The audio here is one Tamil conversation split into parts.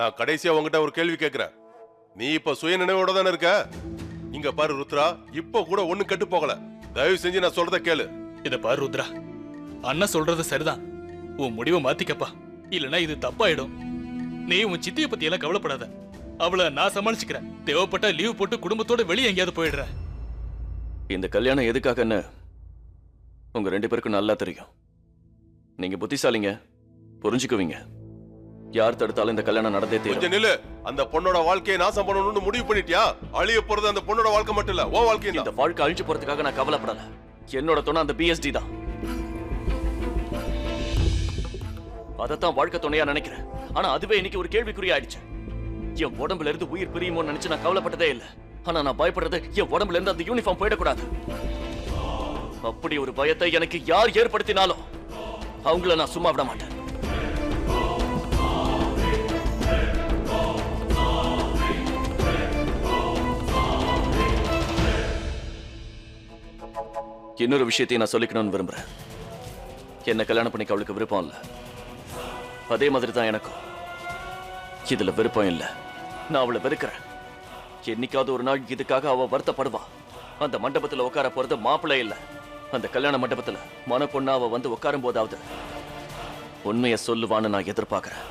நான் கடைசியா உங்ககிட்ட ஒரு கேள்வி கேக்குறேன். நீ இப்ப சுய நினைவோட தானே இருக்க? இங்க பாரு ருத்ரா, இப்ப கூட ஒண்ணு கெட்டு போகல. தயவு செஞ்சு நான் சொல்றத கேளு. இத பாரு ருத்ரா, அண்ணன் சொல்றது சரிதான். உன் முடிவை மாத்திக்கப்பா, இல்லனா இது தப்பாயிடும். நீ உன் சித்திய பத்தி எல்லாம் கவலைப்படாத. அவளை நான் சமாளிச்சுக்கிறேன். தேவைப்பட்டா லீவ் போட்டு குடும்பத்தோட வெளியே எங்கேயாவது போயிடுற. இந்த கல்யாணம் எதுக்காகன்னு உங்க 2 பேருக்கும் நல்லா தெரியும். நீங்க புத்திசாலிங்க, புரிஞ்சுக்குவீங்க. யார் தடுத்தாலும் இந்த கல்யாணம் நடந்தே தீரும். கொஞ்சம் நில்லு. அந்த பொண்ணோட வாழ்க்கையை நாசம் பண்ணணும்னு முடிவு பண்ணிட்டியா? அழிய போறது அந்த பொண்ணோட வாழ்க்கை மட்டும் இல்ல, உன் வாழ்க்கை. இந்த வாழ்க்கை அழிஞ்சு போறதுக்காக நான் கவலைப்படல. என்னோட துணை அந்த பிஎஸ்டி தான். அதத்தான் வாழ்க்கை துணையா நினைக்கிறேன். ஆனா அதுவே இன்னைக்கு ஒரு கேள்விக்குறி ஆயிடுச்சு. என் உடம்புல இருந்து உயிர் பிரியுமோன்னு நினைச்சு நான் கவலைப்பட்டதே இல்லை. ஆனா நான் பயப்படுறது என் உடம்புல இருந்து அந்த யூனிஃபார்ம் போயிடக்கூடாது. அப்படி ஒரு பயத்தை எனக்கு யார் ஏற்படுத்தினாலும் அவங்கள நான் சும்மா விட மாட்டேன். இன்னொரு விஷயத்தையும் நான் சொல்லிக்கணும்னு விரும்புறேன். என்ன கல்யாணம் பண்ணிக்க அவளுக்கு விருப்பம் இல்லை. அதே மாதிரி தான் எனக்கும் இதுல விருப்பம் இல்லை. நான் அவளை வெறுக்கிறேன். என்னைக்காவது ஒரு நாள் இதுக்காக அவ வருத்தப்படுவா. அந்த மண்டபத்துல உட்கார போறது மாப்பிள்ளை இல்ல, அந்த கல்யாண மண்டபத்துல மன பொண்ணா அவ வந்து உட்காரும் போதாவது உண்மையை சொல்லுவான்னு நான் எதிர்பார்க்கிறேன்.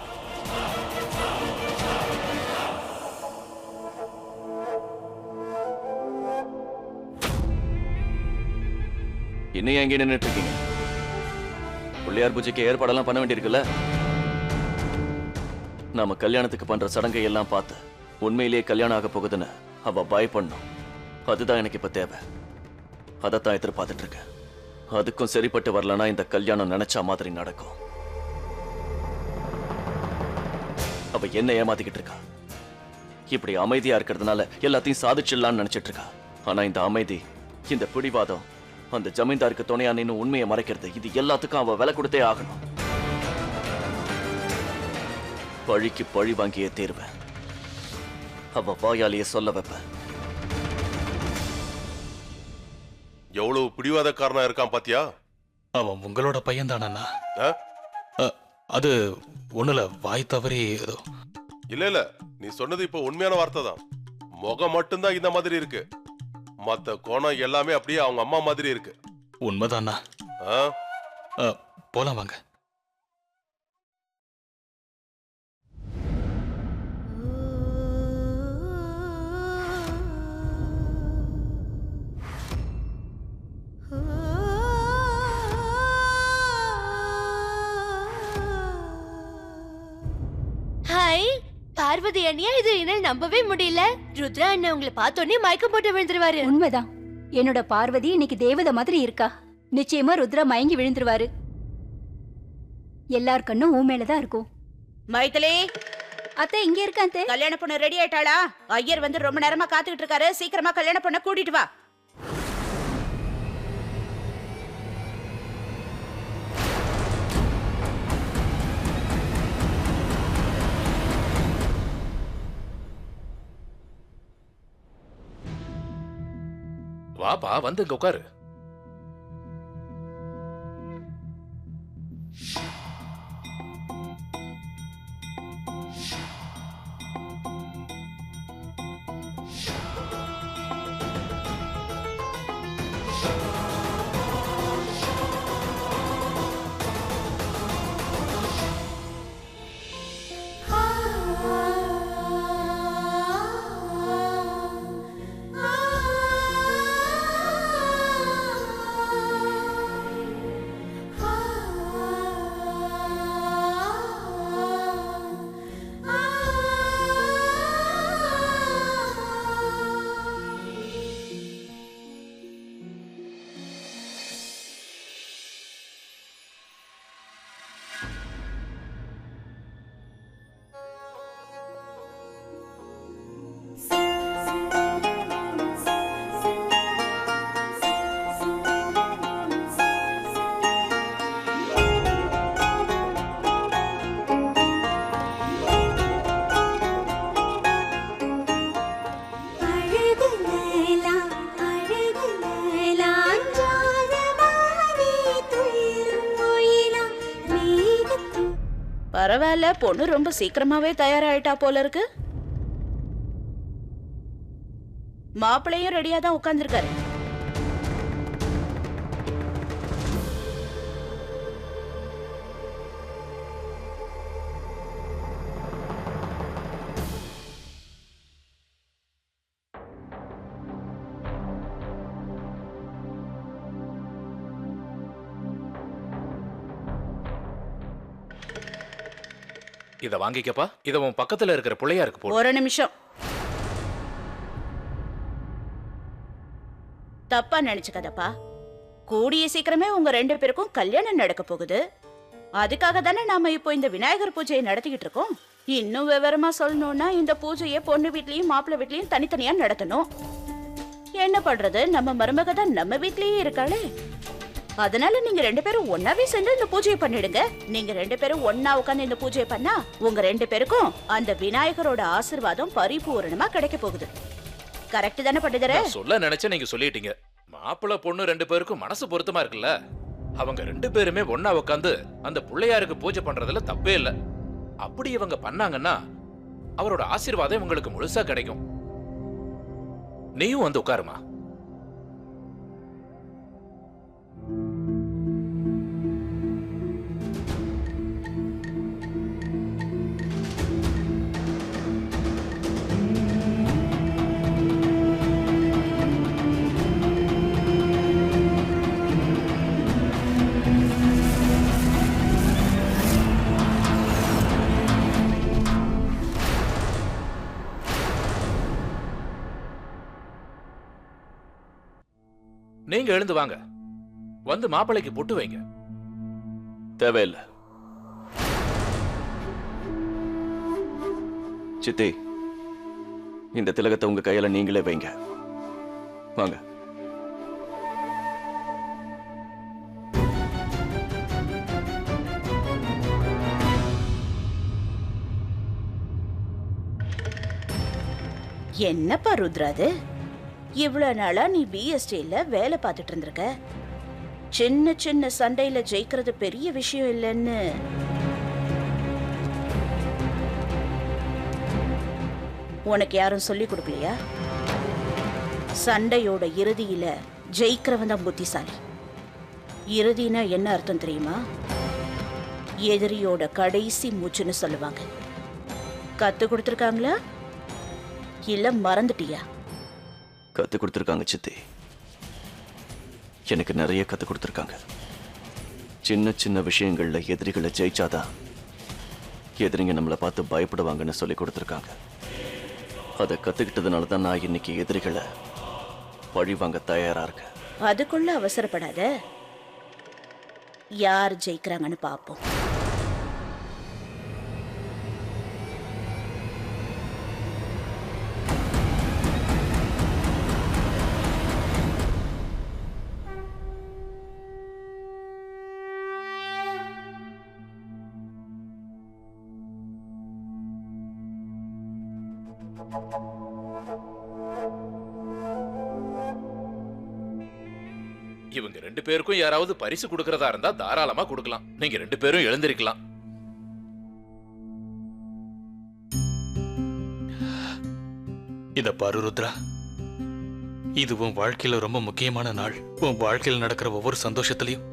இன்னும் எங்கே நின்றுட்டு இருக்கீங்க? பிள்ளையார் பூஜைக்கு ஏற்பாடெல்லாம் பண்ண வேண்டியிருக்குல்ல? நாம கல்யாணத்துக்கு பண்ற சடங்கை எல்லாம் பார்த்து உண்மையிலேயே கல்யாணம் ஆக போகுதுன்னு அவ பயப்படணும். அதுதான் எனக்கு இப்ப தேவை. அதைத்தான் எதிர்பார்த்துட்டு இருக்கேன். அதுக்கும் சரிப்பட்டு வரலன்னா இந்த கல்யாணம் நினைச்ச மாதிரி நடக்கும். அவ என்ன ஏமாத்திக்கிட்டு இருக்கா? இப்படி அமைதியா இருக்கிறதுனால எல்லாத்தையும் சாதிச்சிடலான்னு நினைச்சிட்டு இருக்கா. ஆனா இந்த அமைதி, இந்த பிடிவாதம், அந்த ஜமீன்தாருக்கு துணையா நின்னு உண்மையை மறைக்கிறது, இது எல்லாத்துக்கும் அவ விலை கொடுத்தே ஆகணும். பழிக்கு பழி வாங்கியே தேர்வேன். அவ வாயாலேயே சொல்ல வைப்பேன். எவ்வளவு பிடிவாதக்காரனா இருக்கான் பாத்தியா? அவன் உங்களோட பையன் தானா? அது ஒண்ணுல வாய் தவறி ஏதோ. இல்ல, நீ சொன்னது இப்ப உண்மையான வார்த்தை தான். முகம் மட்டும்தான் இந்த மாதிரி இருக்கு, மத்த கோணம் எல்லாமே அப்படியே அவங்க அம்மா மாதிரி இருக்கு. உண்மைதானா? போலாம் வாங்க. ஹாய் பார்வதி அண்ணியா, இது என்னால நம்பவே முடியல. ருத்ரா அண்ணா உங்களை பார்த்தோன்னே மயக்கம் போட்டு விழுந்துருவாரு. உண்மைதான். என்னோட பார்வதி இன்னைக்கு தேவதை மாதிரி இருக்கா. நிச்சயமா ருத்ரா மயங்கி விழுந்துருவாரு. எல்லார் கண்ணும் ஊ மேலதான் இருக்கும். மைதிலி அத்தை இங்க இருக்கான். கல்யாண பொண்ணு ரெடி ஆயிட்டாளா? ஐயர் வந்து ரொம்ப நேரமா காத்துக்கிட்டு இருக்காரு. சீக்கிரமா கல்யாண பொண்ணை கூட்டிட்டு வா. வாப்பா, வந்து இங்க உட்காரு. பரவாயில்ல, பொண்ணு ரொம்ப சீக்கிரமாவே தயாராயிட்டா போல இருக்கு. மாப்பிள்ளையும் ரெடியா தான் உட்கார்ந்துருக்காரு. இத வாங்கிக்கப்பா. இத உன் பக்கத்துல இருக்கிற பிள்ளையாருக்கு போடு. ஒரு நிமிஷம். தப்பா நினைச்சுக்காதப்பா. கூடிய சீக்கிரமே உங்க 2 பேருக்கும் கல்யாணம் நடக்க போகுது. அதுக்காக தானே நாம இப்போ இந்த விநாயகர் பூஜையை நடத்திக்கிட்டு இருக்கோம். இன்னும் விவரமா சொல்லணும்னா இந்த பூஜையை பொண்ணு வீட்லயும் மாப்பிள்ளை வீட்லயும் தனித்தனியா நடத்தணும். என்ன பண்றது, நம்ம மருமக தான் நம்ம வீட்லயே இருக்காளே. அதனால நீங்க 2 பேரும் ஒன்னாவே சேர்ந்து இந்த பூஜையை பண்ணிடுங்க. நீங்க 2 பேரும் ஒன்னா உட்கார்ந்து இந்த பூஜையை பண்ணா உங்க 2 பேருக்கும் அந்த விநாயகரோட ஆசீர்வாதம் பரிபூரணமா கிடைக்க போகுது. கரெக்ட் தானே பண்டிதரே? நான் சொல்ல நினைச்ச நீங்க சொல்லிட்டீங்க. மாப்பிள்ளை பொண்ணு 2 பேருக்கும் மனசு பொருத்தமா இருக்குல்ல. அவங்க 2 பேருமே ஒன்னா உட்காந்து அந்த பிள்ளையாருக்கு பூஜை பண்றதுல தப்பே இல்ல. அப்படி இவங்க பண்ணாங்கன்னா அவரோட ஆசீர்வாதம் உங்களுக்கு முழுசா கிடைக்கும். நீயும் வந்து உட்காருமா. நீங்க எழுந்து வாங்க. வந்து மாப்பிள்ளைக்கு பொட்டு வைங்க. தேவையில்லை. சித்தி, இந்த திலகத்தை உங்க கையில நீங்களே வைங்க. வாங்க. என்னப்பா ருத்ராது, இவ்வளவு நாளா நீ பிஎஸ்டில வேலை பார்த்துட்டு இருந்திருக்க. சின்ன சின்ன சண்டையில ஜெயிக்கிறது பெரிய விஷயம் இல்லைன்னு உனக்கு யாரும் சொல்லி கொடுக்கலையா? சண்டையோட இறுதியில ஜெயிக்கிறவன் தான் புத்திசாலி. இறுதினா என்ன அர்த்தம் தெரியுமா? எதிரியோட கடைசி மூச்சுன்னு சொல்லுவாங்க. கத்து கொடுத்துருக்காங்களா இல்ல மறந்துட்டியா? கத்து கொடுத்துருக்காங்க சித்தி. எனக்கு நிறைய கத்து கொடுத்துருக்காங்க. சின்ன சின்ன விஷயங்கள்ல எதிரிகளை ஜெயிச்சாதான் எதிரிங்க நம்மளை பார்த்து பயப்படுவாங்கன்னு சொல்லி கொடுத்துருக்காங்க. அதை கத்துக்கிட்டதுனால தான் நான் இன்னைக்கு எதிரிகளை பழி வாங்க தயாரா இருக்கேன். அதுக்குள்ள அவசரப்படாத. யார் ஜெயிக்கிறாங்கன்னு பாப்போம். இவங்க 2 பேருக்கும் யாராவது பரிசு கொடுக்கறதா இருந்தா தாராளமா கொடுக்கலாம். நீங்க 2 பேரும் எழுந்திருக்கலாம். இத பாரு ருத்ரா, இது உன் வாழ்க்கையில ரொம்ப முக்கியமான நாள். உன் வாழ்க்கையில் நடக்கிற ஒவ்வொரு சந்தோஷத்திலையும்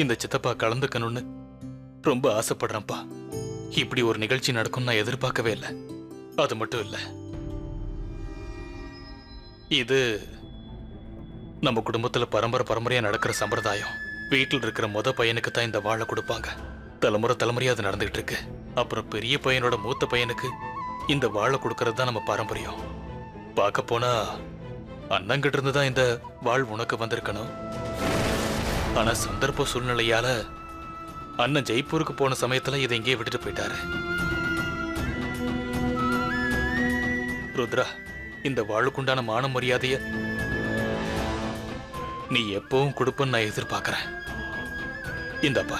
இந்த சித்தப்பா கலந்துக்கணும்னு ரொம்ப ஆசைப்படுறேன்ப்பா. இப்படி ஒரு நிகழ்ச்சி நடக்கும் நான் எதிர்பார்க்கவே இல்லை. அது மட்டும் இல்ல, இது நம்ம குடும்பத்துல பரம்பரையா நடக்கிற சம்பிரதாயம். வீட்டில் இருக்கிற முத பையனுக்கு தான் இந்த வாழை கொடுப்பாங்க. தலைமுறையா அது நடந்துகிட்டு இருக்கு. அப்புறம் பெரிய பையனோட மூத்த பையனுக்கு இந்த வாழை கொடுக்கறது தான் நம்ம பாரம்பரியம். பார்க்க போனா அண்ணங்கிட்ட இருந்து தான் இந்த வாழ் உனக்கு வந்திருக்கணும். ஆனா சந்தர்ப்ப சூழ்நிலையால அண்ணன் ஜெய்ப்பூருக்கு போன சமயத்துல இதை எங்கேயே விட்டுட்டு போயிட்டாரு. ருத்ரா, இந்த வாழுக்குண்டான மான மரியாதைய நீ எப்பவும் கொடுப்பன்னு நான் எதிர்பார்க்கிறேன். இந்தப்பா.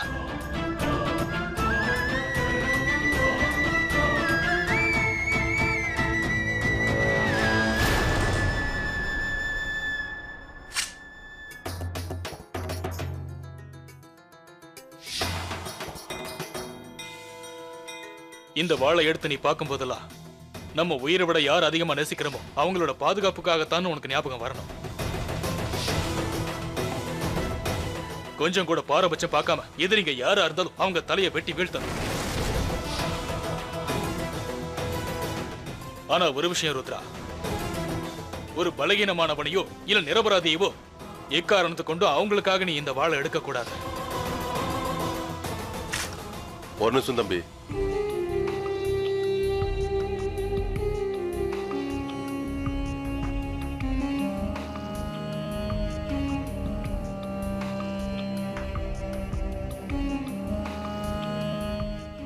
இந்த வாளை எடுத்து நீ பார்க்கும் போதெல்லாம் நம்ம உயிரை விட யார் அதிகமா நேசிக்கிறோமோ அவங்களோட பாதுகாப்புக்காகத்தான் உனக்கு ஞாபகம் வரணும். கொஞ்சம் கூட பாரபட்சம் பார்க்காம எதிரிங்க யாரா இருந்தாலும் அவங்க தலையை வெட்டி வீழ்த்தணும். ஆனா ஒரு விஷயம் ருத்ரா, ஒரு பலகீனமானவனையோ இல்ல நிரபராதியவோ எக்காரணத்தை கொண்டு அவங்களுக்காக நீ இந்த வாளை எடுக்க கூடாது. ஒரு நிமிஷம் தம்பி.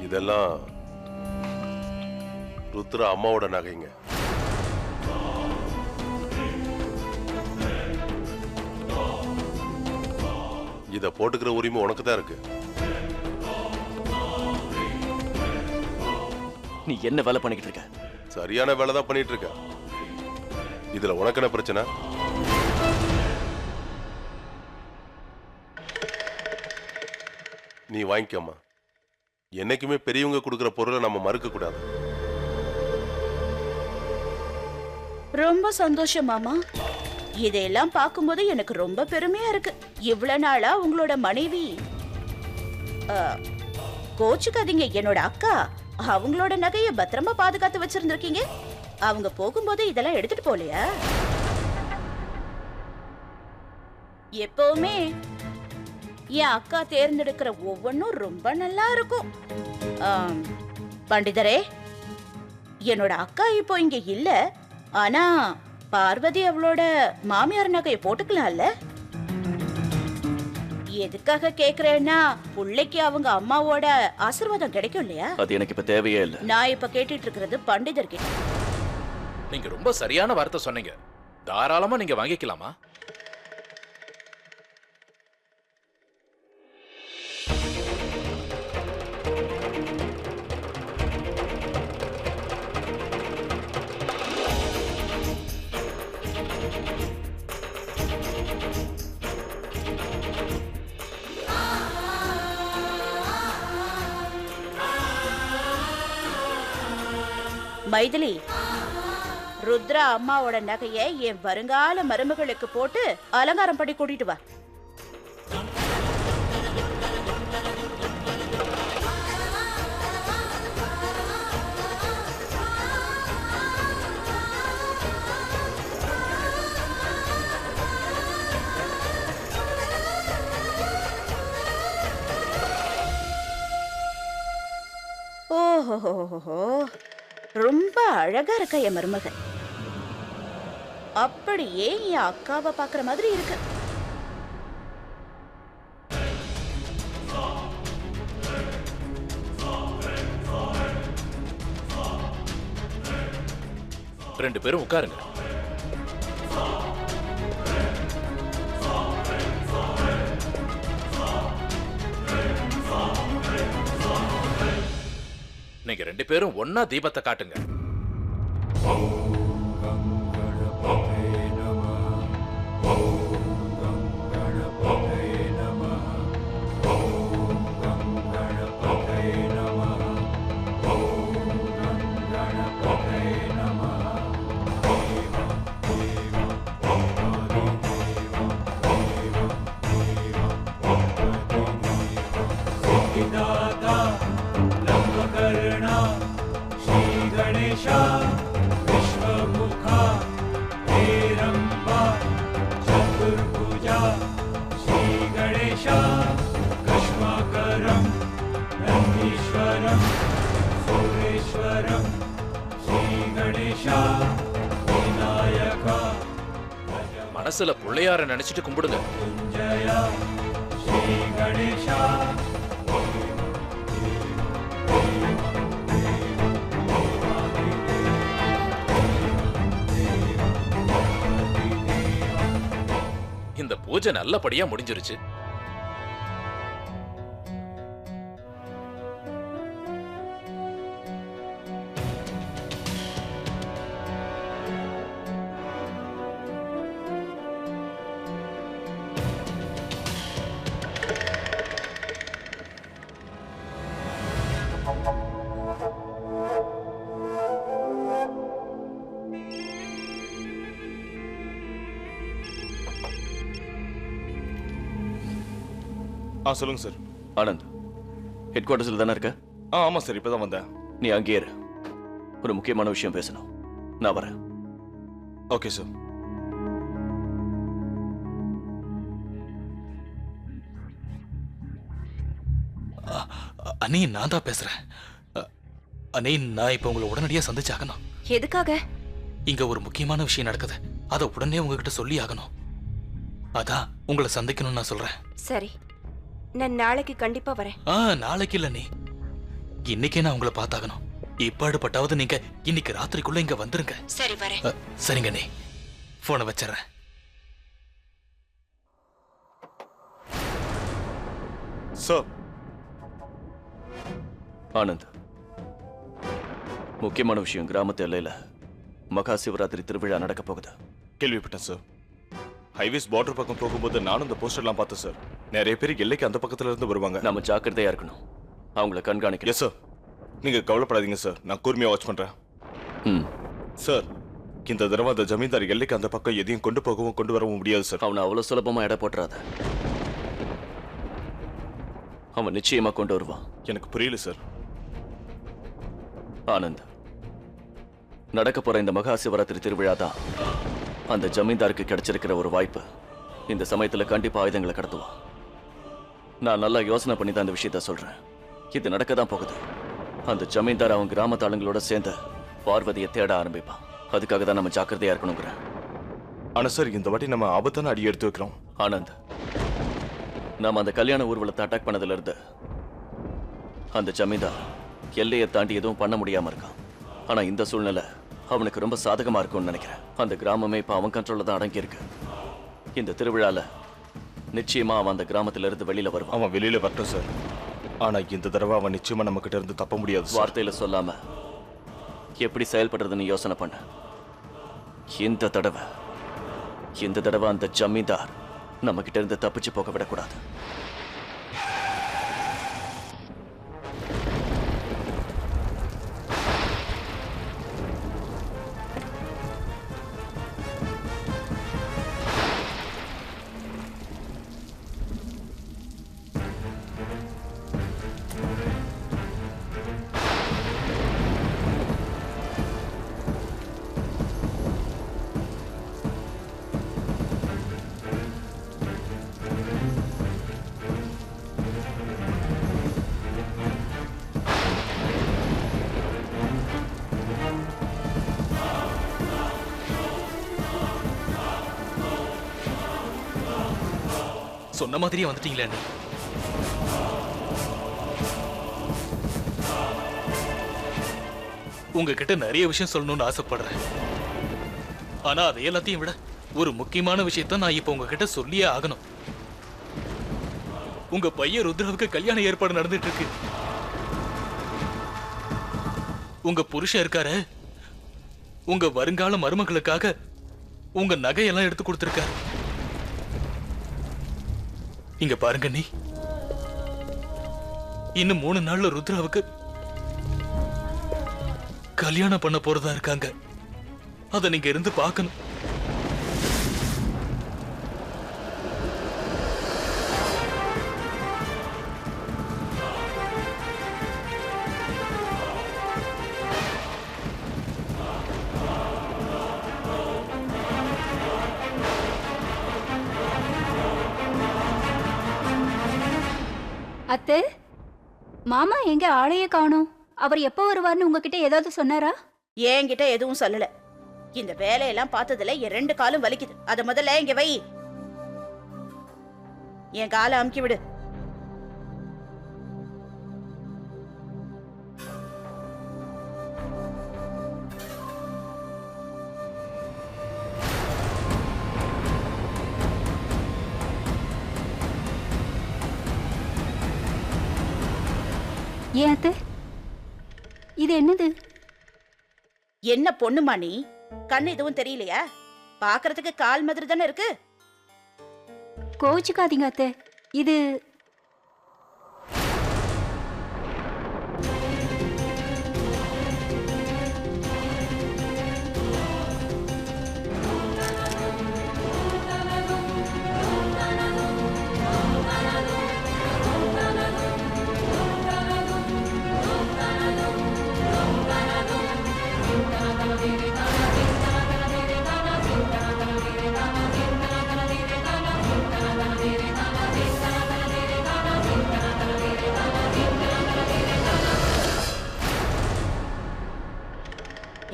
இதெல்லாம் ருத்ரா அம்மாவோட நகைங்க. இத போட்டுக்கிற உரிமை உனக்கு தான் இருக்கு. நீ என்ன வேலை பண்ணிக்கிட்டு இருக்க? சரியான வேலை தான் பண்ணிட்டு இருக்க. இதுல உனக்கு என்ன பிரச்சனை? நீ வாங்கிக்கம்மா. என்னைக்குமே பெரியவங்க கொடுக்கிற பொருளை நம்ம மறுக்க கூடாது. ரொம்ப சந்தோஷம் மாமா. இதையெல்லாம் பார்க்கும்போது எனக்கு ரொம்ப பெருமையா இருக்கு. இவ்வளவு நாளா உங்களோட மனைவி கோச்சுக்காதீங்க, என்னோட அக்கா அவங்களோட நகைய பத்திரமா பாதுகாத்து வச்சிருந்திருக்கீங்க. அவங்க போகும்போது இதெல்லாம் எடுத்துட்டு போலையா? எப்பவுமே என் அக்கா தேர்ந்தெடுக்கிற ஒவ்வொன்றும் ரொம்ப நல்லா இருக்கும். பண்டிதரே, என்னோட அக்கா இப்போ இங்க இல்ல. ஆனா பார்வதி அவளோட மாமியார் நகையை போட்டுக்கலாம்ல? எதுக்காக கேக்குறேன்னா, பிள்ளைக்கு அவங்க அம்மாவோட ஆசீர்வாதம் கிடைக்கும் இல்லையா? அது எனக்கு இப்ப தேவையே இல்ல. நான் இப்ப கேட்டுட்டு இருக்கிறது பண்டிதர் கிட்ட. நீங்க ரொம்ப சரியான வார்த்தை சொன்னீங்க. தாராளமா நீங்க வாங்கிக்கலாமா? மைதிலி, ருத்ரா அம்மாவோட நகையை என் வருங்கால மருமகளுக்கு போட்டு அலங்காரம் பண்ணி கூட்டிட்டு வா. ஓஹோ, ரொம்ப அழகா இருக்க என் மருமகன். அப்படியே என் அக்காவை பாக்குற மாதிரி இருக்கு. ரெண்டு பேரும் உட்காருங்க. நீங்க ரெண்டு பேரும் ஒன்னா தீபத்தை காட்டுங்க. மனசுல பிள்ளையார நினைச்சிட்டு கும்பிடுங்க. இந்த பூஜை நல்லபடியா முடிஞ்சிருச்சு. சொல்லுங்க சார். ஆனந்த், ஹெட் குவார்ட்டர்ஸில் தானே இருக்க? ஆமாம் சார், இப்போ தான் வந்தேன். நீ அங்கேயே இரு. ஒரு முக்கியமான விஷயம் பேசணும். நான் வரேன். Okay sir. அண்ணி, நான் தான் பேசுறேன். அண்ணி, நான் இப்ப உங்களை உடனடியா சந்திச்சாகணும். எதுக்காக? இங்க ஒரு முக்கியமான விஷயம் நடக்குது. அதை உடனே உங்ககிட்ட சொல்லி ஆகணும். அதான் உங்களை சந்திக்கணும்னு நான் சொல்றேன். சரி, நான் நாளைக்கு கண்டிப்பா வரேன். நாளைக்கு இல்ல, நீ இன்னைக்கே நான் உங்களை பார்த்தாகணும். இப்பாடுபட்டாவது நீங்க இன்னைக்கு ராத்திரிக்குள்ள இங்க வந்துருங்க. சரி, வரேன். சரிங்க, நீ போனை வச்சிடறேன். சார். ஆனந்த், முக்கியமான விஷயம். கிராமத்து எல்லையில மகா சிவராத்திரி திருவிழா நடக்க போகுது. கேள்விப்பட்டேன் சார். ஹைவேஸ் பார்டர் பக்கம் போகும்போது நானும் இந்த போஸ்டர்லாம் பார்த்தேன் சார். நிறைய பேர் எல்லைக்கு அந்த பக்கத்துல இருந்து வருவாங்க. நம்ம ஜாக்கிரதையா இருக்கணும். அவங்கள கண்காணிக்க. Yes sir. நீங்க கவலைப்படாதீங்க சார், நான் கூர்மையா வாட்ச் பண்றேன். சார், இந்த தடவை அந்த ஜமீன்தார் எல்லைக்கு அந்த பக்கம் எதையும் கொண்டு போகவும் கொண்டு வரவும் முடியாது சார். அவனை அவ்வளவு சுலபமா எடை போட்டுறாத. அவன் நிச்சயமா கொண்டு வருவான். எனக்கு புரியல சார். ஆனந்த், நடக்க போற இந்த மகா சிவராத்திரி திருவிழா தான் அந்த ஜமீன்தாருக்கு கிடைச்சிருக்கிற ஒரு வாய்ப்பு. இந்த சமயத்துல கண்டிப்பா ஆயுதங்களை கடத்துவான். நான் நல்லா யோசனை பண்ணி தான் இந்த விஷயத்த சொல்றேன். இது நடக்க தான் போகுது. அந்த ஜமீன்தார் அவன் கிராமத்து ஆளுங்களோட சேர்ந்து பார்வதியை தேட ஆரம்பிப்பான். அதுக்காக தான் நம்ம ஜாக்கிரதையா இருக்கணுங்கிறேன். ஆனா சார், இந்த வாட்டி நம்ம ஆபத்தான அடி எடுத்து வைக்கிறோம். ஆனந்த், நாம அந்த கல்யாண ஊர்வலத்தை அட்டாக் பண்ணதுல இருந்து அந்த ஜமீன்தார் எல்லையை தாண்டி எதுவும் பண்ண முடியாம இருக்கான். ஆனா இந்த சூழ்நிலை அவனுக்கு ரொம்ப சாதகமா இருக்கும்னு நினைக்கிறேன். அந்த கிராமமே இப்ப அவன் கண்ட்ரோல்ல தான் அடங்கி இருக்கு. இந்த திருவிழால நிச்சயமா அவன் அந்த கிராமத்துல இருந்து வெளியில வருவான். அவன் வெளியில வரட்டும் சார். ஆனா இந்த தடவை அவன் நிச்சயமா நம்ம கிட்ட இருந்து தப்ப முடியாது. வார்த்தையில சொல்லாம எப்படி செயல்படுறதுன்னு யோசனை பண்ண. இந்த தடவை அந்த ஜமீன்தார் நம்ம கிட்ட இருந்து தப்பிச்சு போக விடக்கூடாது. சொன்ன மாதிரியே வந்துட்டீங்களே அண்ணி. உங்ககிட்ட நிறைய விஷயம் சொல்லணும்னு ஆசைப்படுறேன். ஆனா அதை எல்லாத்தையும் விட ஒரு முக்கியமான விஷயத்த நான் இப்ப உங்ககிட்ட சொல்லியே ஆகணும். உங்க பையன் ருத்ராவுக்கு கல்யாண ஏற்பாடு நடந்துட்டு இருக்கு. உங்க புருஷன் இருக்காரு, உங்க வருங்கால மருமகளுக்காக உங்க நகையெல்லாம் எடுத்து கொடுத்திருக்காரு. இங்க பாருங்க, நீ இன்னும் 3 நாள்ல ருத்ராவுக்கு கல்யாணம் பண்ண போறதா இருக்காங்க. அத நீங்க இருந்து பார்க்கணும். அத்தை, மாமா எங்க ஆளையே காணோம். அவர் எப்போ வருவார்னு உங்ககிட்ட ஏதாவது சொன்னாரா? என்கிட்ட எதுவும் சொல்லல. இந்த வேலையெல்லாம் பார்த்ததுல என் 2 காலும் வலிக்குது. அத முதல்ல இங்க வை. என் காலை அமுக்கி விடு. ஏன் அத்தை, இது என்னது? என்ன பொண்ணுமா நீ? கண்ணு எதுவும் தெரியலையா? பாக்குறதுக்கு கால் மாதிரி தானே இருக்கு. கோவிச்சுக்காதீங்க அத்தை, இது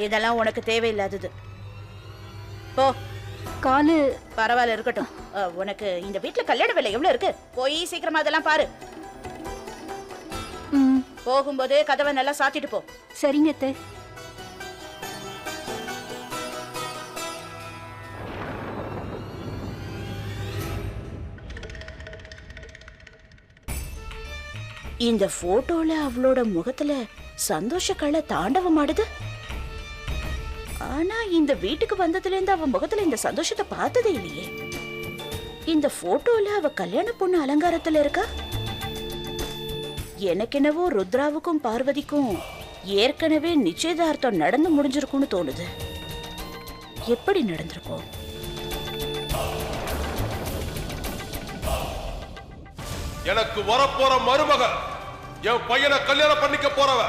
இதெல்லாம் உனக்கு தேவையில்லாதது. போ. காலு பரவாயில்ல இருக்கட்டும். உனக்கு இந்த வீட்ல கல்யாண வேலை எவ்வளவு இருக்கு? போய் சீக்கிரமா அதெல்லாம் பாரு. போகும்போது கதவை நல்லா சாத்திட்டு போ. சரிங்க அத்தை. இந்த போட்டோல அவளோட முகத்துல சந்தோஷ கலை தாண்டவம் ஆடுது. ஆனா இந்த வீட்டுக்கு வந்ததுல இருந்து அவ முகத்துல இந்த சந்தோஷத்தை பார்த்ததே இல்லையே. இந்த போட்டோல அவ கல்யாண பொண்ணு அலங்காரத்துல இருக்கா. எனக்கு என்னவோ ருத்ராவுக்கும் பார்வதிக்கும் ஏற்கனவே நிச்சயதார்த்தம் நடந்து முடிஞ்சிருக்கும்னு தோணுது. எப்படி நடந்திருக்கும்? எனக்கு வரப்போற மருமக என் பையனை கல்யாணம் பண்ணிக்க போறவ,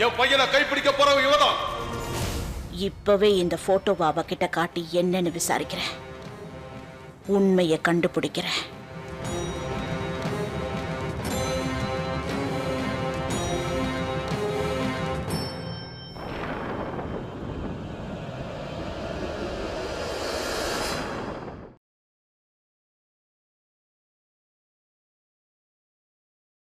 என் பையனை கைப்பிடிக்க போறவ இவதான். இப்பவே இந்த போட்டோவை அவகிட்ட காட்டி என்னன்னு விசாரிக்கிறேன். உண்மையை கண்டுபிடிக்கிறேன்.